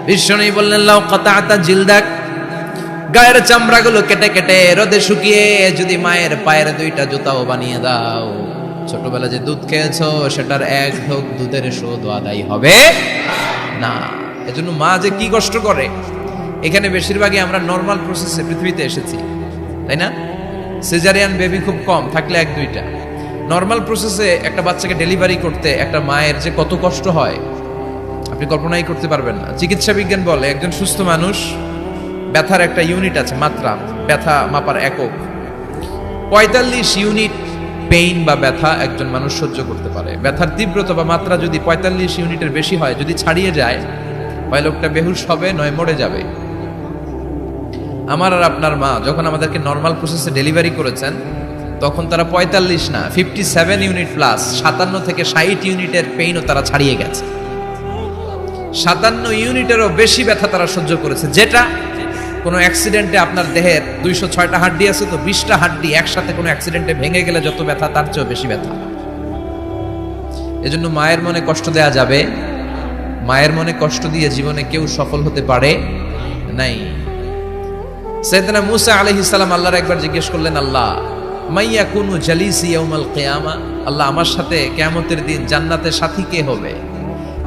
বিশ্বনবী বললেন লাউ কাতাতা জিলদাক, গায়ের চামড়াগুলো কেটে কেটে রোদে শুকিয়ে যদি মায়ের পায়ের দুইটা জুতাও বানিয়ে দাও, ছোটবেলা যে দুধ খেয়েছো সেটার এক ঢোক দুধের শোধ আদায় হবে না। এজন্য মা যে কি কষ্ট করে। এখানে বেশিরভাগই আমরা নর্মাল প্রসেসে পৃথিবীতে এসেছি, তাই না? সিজারিয়ান বেবি খুব কম, থাকলে এক দুইটা। নর্মাল প্রসেসে একটা বাচ্চাকে ডেলিভারি করতে একটা মায়ের যে কত কষ্ট হয় আপনি কল্পনাই করতে পারবেন না। চিকিৎসা বিজ্ঞান বলে একজন সুস্থ মানুষ ব্যথার একটা ইউনিট আছে, মাত্রা, ব্যথা মাপার একক। 45 ইউনিট পেইন বা ব্যথা একজন মানুষ সহ্য করতে পারে। ব্যথার তীব্রতা বা মাত্রা যদি 45 ইউনিটের বেশি হয়, যদি ছাড়িয়ে যায়, হয় লোকটা বেহুশ হবে, নয় মরে যাবে। আমার আর আপনার মা যখন আমাদেরকে নর্মাল প্রসেসে ডেলিভারি করেছেন, তখন তারা 45 না 57 ইউনিট প্লাস 57 থেকে 60 ইউনিটের পেইনও তারা ছাড়িয়ে গেছে। 57 ইউনিটেরও বেশি ব্যথা তারা সহ্য করেছে, যেটা কোনো অ্যাক্সিডেন্টে আপনার দেহের 206টা হাড্ডি আছে, তো 20টা হাড্ডি একসাথে কোনো অ্যাক্সিডেন্টে ভেঙে গেলে যত ব্যথা তার চেয়েও বেশি ব্যথা। এজন্য মায়ের মনে কষ্ট দেয়া যাবে? মায়ের মনে কষ্ট দিয়ে জীবনে কেউ সফল হতে পারে নাই। সাইয়েদনা মূসা আলাইহিস সালাম আল্লাহর একবার জিজ্ঞেস করলেন, আল্লাহ মাইয়া কুনু জালিসি ইয়াউমাল কিয়ামা, আল্লাহ আমার সাথে কিয়ামতের দিন জান্নাতের সাথী কে হবে?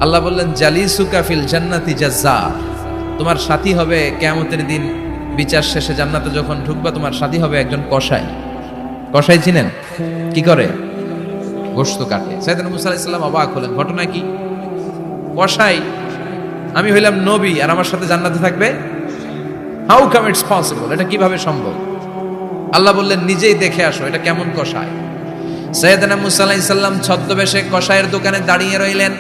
আল্লাহ বললেন, জালিসুকা ফিল জান্নাতি জাজ্জার, তোমার সাথী হবে কিয়ামতের দিন বিচার শেষে জান্নাতে যখন ঢুকবা, তোমার সাথী হবে একজন কসাই। কসাই চিনেন? কি করে? গোশত কাটে। সাইয়েদনা মূসা আলাইহিস সালাম অবাক হলেন, ঘটনা কি? কসাই? আমি হইলাম নবী আর আমার সাথে জান্নাতে থাকবে? How come it's possible? এটা কিভাবে সম্ভব? আল্লাহ বললেন, নিজেই দেখে আসো এটা কেমন কসাই। সাইয়েদনা মূসা আলাইহিস সালাম ছদ্মবেশে কসাইয়ের দোকানে দাঁড়িয়ে রইলেন।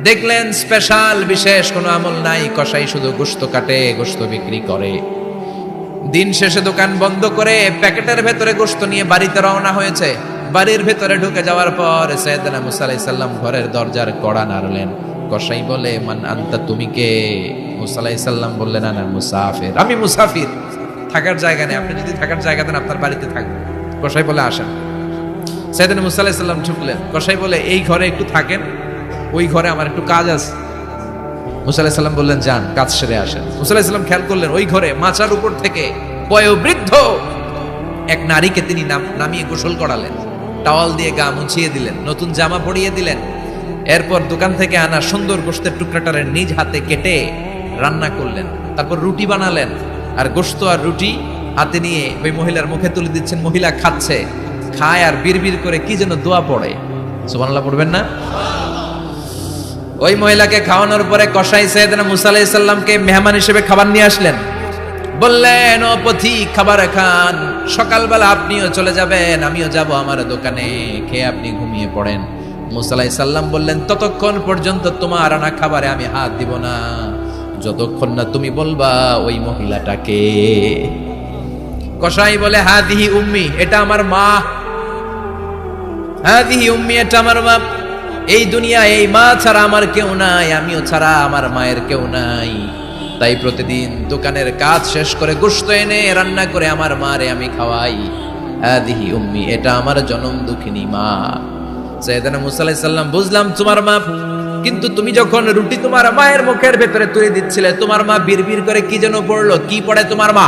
দেখলেন স্পেশাল বিশেষ কোনো আমল নাই, কসাই শুধু গোশত কাটে, গোশত বিক্রি করে। দিন শেষে দোকান বন্ধ করে প্যাকেটের ভেতরে গোশত নিয়ে বাড়িতে রওনা হয়েছে। বাড়ির ভেতরে ঢুকে যাওয়ার পর সাইয়েদনা মূসা আলাইহিস সালাম ঘরের দরজার কড়া নাড়লেন। কসাই বলে, মান আনতা, তুমি কে? মূসা আলাইহিস সালাম বললেন, আনা মুসাফির, আমি মুসাফির, থাকার জায়গা নেই, আপনি যদি থাকার জায়গা দেন আপনার বাড়িতে থাকবো। কসাই বলে, আসেন। সাইয়েদনা মূসা আলাইহিস সালাম ঢুকলেন। কসাই বলে, এই ঘরে একটু থাকেন, ওই ঘরে আমার একটু কাজ আছে। মূসা আলাইহিস সালাম বললেন, যান, কাজ সেরে আসেন। মূসা আলাইহিস সালাম খেয়াল করলেন ওই ঘরে মাচার উপর থেকে বয়োবৃদ্ধ এক নারীকে তিনি নামিয়ে গোসল করালেন, টাওয়াল দিয়ে গা মুছিয়ে দিলেন, নতুন জামা পরিয়ে দিলেন। এরপর দোকান থেকে আনা সুন্দর গোশতের টুকরাটারে নিজ হাতে কেটে রান্না করলেন। তারপর রুটি বানালেন, আর গোশত আর রুটি হাতে নিয়ে ওই মহিলার মুখে তুলে দিচ্ছেন। মহিলা খাচ্ছে, খায় আর বিড়বিড় করে কি যেন দোয়া পড়ে। সুবহানাল্লাহ পড়বেন না? ওই মহিলাকে খাওয়ানোর পরে কসাই সাইয়েদনা মূসা আলাইহিস সালামকে মেহমান হিসেবে খাবার নিয়ে আসলেন। বললেন, ও পথিক, খাবার খান, সকালবেলা আপনিও চলে যাবেন, আমিও যাব আমার দোকানে, খেয়ে আপনি ঘুমিয়ে পড়েন। মূসা আলাইহিস সালাম বললেন, ততক্ষণ পর্যন্ত তোমার আনা খাবারে আমি হাত দিব না, যতক্ষণ না তুমি বলবা ওই মহিলাটাকে। কসাই বলে, হাদিহি উম্মি, এটা আমার মা। হাদিহি উম্মি, এটা আমার মা। এই দুনিয়া এই মা ছাড়া আমার কেউ নাই, আমিও ছাড়া আমার মায়ের কেউ নাই। তাই প্রতিদিন দোকানের কাজ শেষ করে গোশত এনে রান্না করে আমার মারে আমি খাওয়াই। হাদিহি উম্মি, এটা আমার জনম দুঃখিনী মা। সাইয়েদনা মূসা আলাইহিস সালাম, বুঝলাম তোমার মা, কিন্তু তুমি যখন রুটি তোমার মায়ের মুখের ভেতরে তুলে দিচ্ছিলে, তোমার মা বিড়বিড় করে কি যেন পড়লো, কি পড়ে তোমার মা?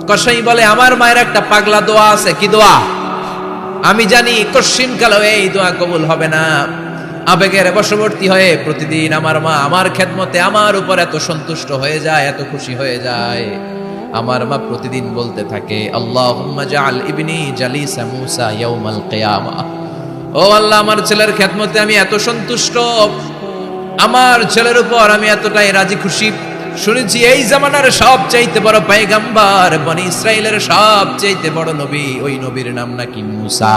কসাই বলে, আমার মায়ের একটা পাগলা দোয়া আছে। কি দোয়া? আমি জানি কশিন কালো এই দোয়া কবুল হবে না। আবেগের বশবর্তী হয়ে প্রতিদিন আমার মা আমার খেদমতে আমার উপর এত সন্তুষ্ট হয়ে যায়, এত খুশি হয়ে যায়। আমার মা প্রতিদিন বলতে থাকে, আল্লাহুম্মা জাআল ইবনি জালিসা মূসা ইয়াউমাল কিয়ামা। ও আল্লাহ, আমার ছেলের খেদমতে আমি এত সন্তুষ্ট, আমার ছেলের উপর আমি এতটাই রাজি খুশি। শুনেছি এই জামানার সবচাইতে বড় পয়গম্বর, বনি ইসরাইলের সবচাইতে বড় নবী, ওই নবীর নাম নাকি মূসা।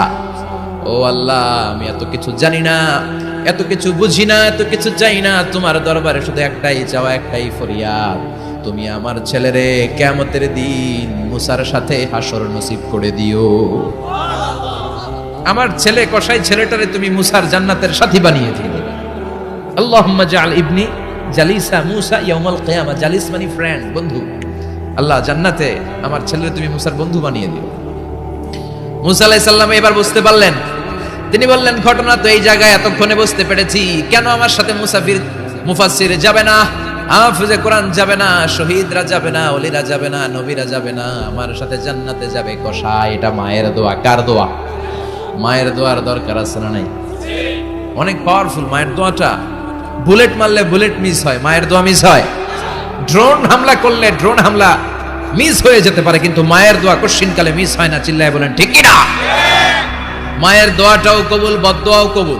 ও আল্লাহ, আমি এত কিছু জানি না, এত কিছু বুঝি না, এত কিছু চাই না, তোমার দরবারে শুধু একটাই চাওয়া, একটাই ফরিয়াদ, তুমি আমার ছেলেরে কিয়ামতের দিন মূসার সাথে হাসর নসিব করে দিও। আমার ছেলে কসাই ছেলেটারে তুমি মূসার জান্নাতের সাথী বানিয়ে দিও। আল্লাহুম্মা জাআল ইবনি জালিসা মূসা ইয়াউমাল কিয়ামা। জালিস মানে ফ্রেন্ড, বন্ধু। আল্লাহ, জান্নাতে আমার ছেলেরে তুমি মূসার বন্ধু বানিয়ে দিও। মূসা আলাইহিস সালাম এবার বুঝতে পারলেন। তিনি বললেন, ঘটনা তো এই জায়গায় এতক্ষণে বুঝতে পেরেছি, কেন আমার সাথে মুসাফির মুফাসসির যাবে না, হাফেজে কোরআন যাবে না, শহীদরা যাবে না, ওলিরা যাবে না, নবীরা যাবে না, আমার সাথে জান্নাতে যাবে কসাই। এটা মায়ের দোয়া। কার দোয়া? মায়ের দোয়ার দরকার আছে না নাই? অনেক পাওয়ারফুল মায়ের দোয়াটা। বুলেট মারলে বুলেট মিস হয়, মায়ের দোয়া মিস হয়? ড্রোন হামলা করলে ড্রোন হামলা মিস হয়ে যেতে পারে, কিন্তু মায়ের দোয়া কোশ্চিনকালে মিস হয় না। চিল্লায় বলেন ঠিক কি না? মায়ের দোয়াটাও কবুল, বদদোয়াও কবুল।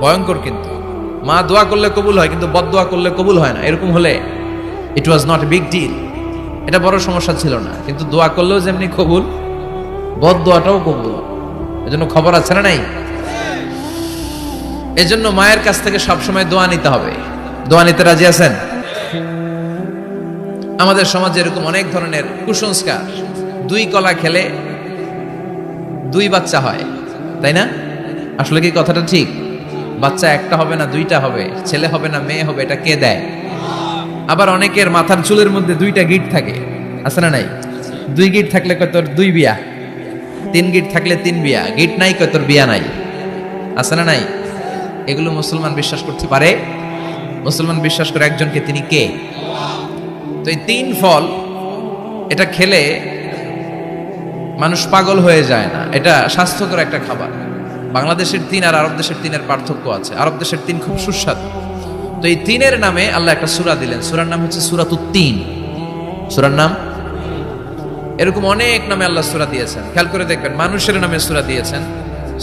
ভয়ঙ্কর কিন্তু। মা দোয়া করলে কবুল হয়, কিন্তু বদদোয়া করলে কবুল হয় না। এরকম হলে it was not a big deal, এটা বড় সমস্যা ছিল না। কিন্তু দোয়া করলেও যেমনি কবুল, বদদোয়াটাও কবুল। এজন্য খবর আছে না নাই? এজন্য মায়ের কাছ থেকে সবসময় দোয়া নিতে হবে। দোয়া নিতে রাজি আছেন? আমাদের সমাজে এরকম অনেক ধরনের কুসংস্কার। 2 কলা খেলে 2 বাচ্চা হয়, তাই না? আসলে কি কথাটা ঠিক? বাচ্চা একটা হবে না 2টা হবে, ছেলে হবে না মেয়ে হবে, এটা কে দেয়? আবার অনেকের মাথার চুলের মধ্যে 2টা গিট থাকে, আছে না নাই? 2 গিট থাকলে কয় তোর 2 বিয়া, 3 গিট থাকলে 3 বিয়া, গিট নাই কয় তোর বিয়া নাই, আছে না নাই? এগুলো মুসলমান বিশ্বাস করতে পারে? মুসলমান বিশ্বাস করে একজনকে, তিনি কে? তো এই 3 ফল এটা খেলে মানুষ পাগল হয়ে যায় না, এটা স্বাস্থ্যকর একটা খাবার। বাংলাদেশের 3 আর আরব দেশের 3 এর পার্থক্য আছে। আরব দেশের 3 খুব সুস্বাদু। তো এই 3 এর নামে আল্লাহ একটা সূরা দিলেন। সূরার নাম হচ্ছে সূরাতুত তিন। সূরার নাম এরকম অনেক নামে আল্লাহ সূরা দিয়েছেন। খেয়াল করে দেখবেন, মানুষের নামে সূরা দিয়েছেন,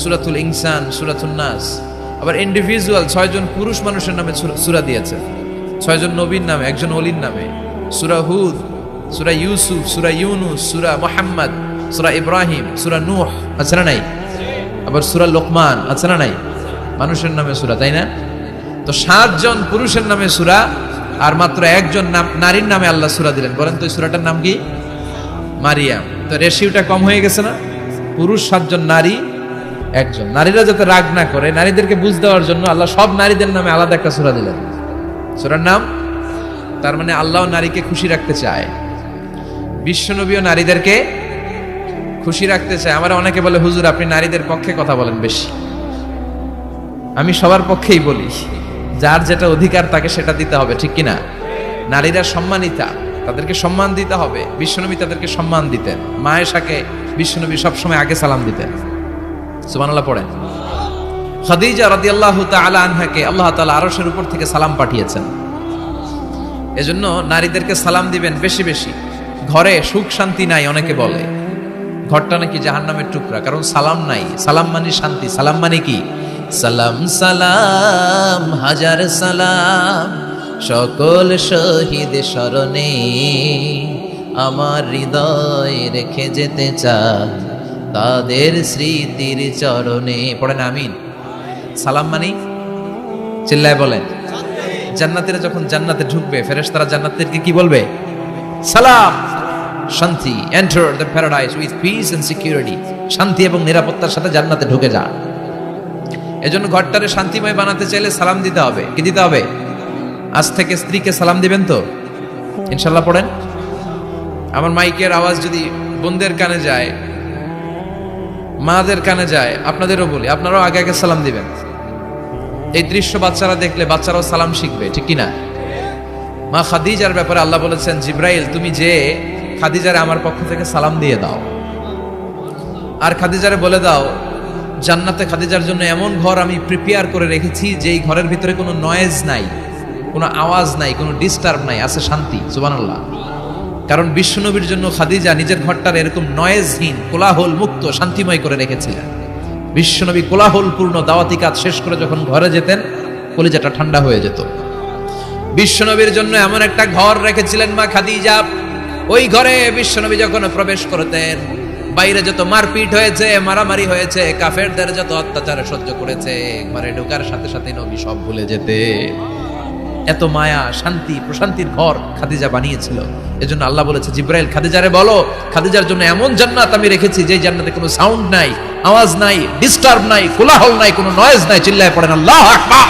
সূরাতুল ইনসান, সূরাতুন নাস। আবার ইন্ডিভিজুয়াল 6 জন পুরুষ মানুষের নামে সূরা দিয়েছেন, 6 জন নবীর নামে, একজন ওলির নামে। সূরা হুদ, সূরা ইউসুফ, সূরা ইউনুস, সূরা মুহাম্মদ, সূরা ইব্রাহিম, সূরা নূহ, আছে না নাই? আবার সূরা লোকমান, আছে না নাই? মানুষের নামে সূরা, তাই না? তো 7 জন পুরুষের নামে সূরা, আর মাত্র 1 জন নারীর নামে আল্লাহ সূরা দিলেন। বলেন তো এই সূরাটার নাম কি? মারিয়াম। তো রেশিওটা কম হয়ে গেছে না? পুরুষ 7 জন, নারী 1 জন। নারীরা যাতে রাগ না করে, নারীদেরকে বুঝ দেওয়ার জন্য আল্লাহ সব নারীদের নামে আলাদা একটা সূরা দিলেন। সূরার নাম, তার মানে আল্লাহ নারীকে খুশি রাখতে চায়, বিশ্বনবীও নারীদেরকে খুশি রাখতে চায়। আমার অনেকে বলে, হুজুর আপনি নারীদের পক্ষে কথা বলেন বেশি। আমি সবার পক্ষেই বলি, যার যেটা অধিকার তাকে সেটা দিতে হবে, ঠিক কিনা? নারীরা সম্মানিতা, তাদেরকে সম্মান দিতে হবে। বিশ্বনবী তাদেরকে সম্মান দিতেন। মা আয়েশাকে বিশ্বনবী সবসময় আগে সালাম দিতেন। সুবহানাল্লাহ পড়েন। খাদিজা রাদিয়াল্লাহু তাআলা আনহাকে আল্লাহ তাআলা আরশের উপর থেকে সালাম পাঠিয়েছেন। এজন্য নারীদেরকে সালাম দিবেন বেশি বেশি। ঘরে সুখ শান্তি নাই, অনেকে বলে ঘরটা নাকি জাহান্নামের টুকরা, কারণ সালাম নাই। সালাম মানে শান্তি। সালাম মানে কি? সালাম সালাম হাজার সালাম সকল শহীদ স্মরণে, আমার হৃদয় রেখে যেতে চাই তাদের স্মৃতির চরণে। পড়েন আমিন। সালাম মানে, চিল্লায় বলেন। জান্নাতীরা যখন জান্নাতে ঢুকবে, ফেরেশতারা জান্নাতীদেরকে কি বলবে? সালাম, শান্তি। Enter the paradise with peace and security. শান্তি এবং নিরাপত্তার সাথে জান্নাতে ঢুকে যা। এজন্য ঘরটারে শান্তিময় বানাতে চাইলে সালাম দিতে হবে। কি দিতে হবে? আজ থেকে স্ত্রীকে সালাম দিবেন তো ইনশাআল্লাহ। পড়েন। আমার মাইকের আওয়াজ যদি বোনদের কানে যায়, মাদের কানে যায়, আপনাদেরও বলি, আপনারাও আগে আগে সালাম দিবেন। এই দৃশ্য বাচ্চারা দেখলে বাচ্চারাও সালাম শিখবে, ঠিক কিনা? মা খাদিজার ব্যাপারে আল্লাহ বলেছেন, জিব্রাইল তুমি যে খাদিজারে আমার পক্ষ থেকে সালাম দিয়ে দাও, আর খাদিজারে বলে দাও জান্নাতে খাদিজার জন্য এমন ঘর আমি প্রিপেয়ার করে রেখেছি যেই ঘরের ভিতরে কোনো নয়েজ নাই, কোনো আওয়াজ নাই, কোনো ডিস্টার্ব নাই, আছে শান্তি। সুবহানাল্লাহ। কারণ বিশ্বনবীর জন্য খাদিজা নিজের ঘরটার এরকম নয়েজহীন, কোলাহল মুক্ত, শান্তিময় করে রেখেছিলেন। বিশ্বনবী কোলাহলপূর্ণ দাওয়াতি কাজ শেষ করে যখন ঘরে যেতেন, কলিজাটা ঠান্ডা হয়ে যেত। বিশ্বনবীর জন্য এমন একটা ঘর রেখেছিলেন মা খাদিজা, ওই ঘরে বিশ্বনবী যখন প্রবেশ করতেন, বাইরে যত মারপিট হয়েছে, মারামারি হয়েছে, কাফেরদের যত অত্যাচার সহ্য করেছে, ঘরে ঢোকার সাথে সাথে নবী সব ভুলে যেতে। এত মায়া, শান্তি, প্রশান্তির ঘর খাদিজা বানিয়েছিল। এজন্য আল্লাহ বলেছে, জিব্রাইল খাদিজারে বলো, খাদিজার জন্য এমন জান্নাত আমি রেখেছি যে জান্নাতে কোনো সাউন্ড নাই, আওয়াজ নাই, ডিস্টার্ব নাই, কোলাহল নাই, কোনো নয়েজ নাই। চিল্লায় পড়েন আল্লাহু আকবার।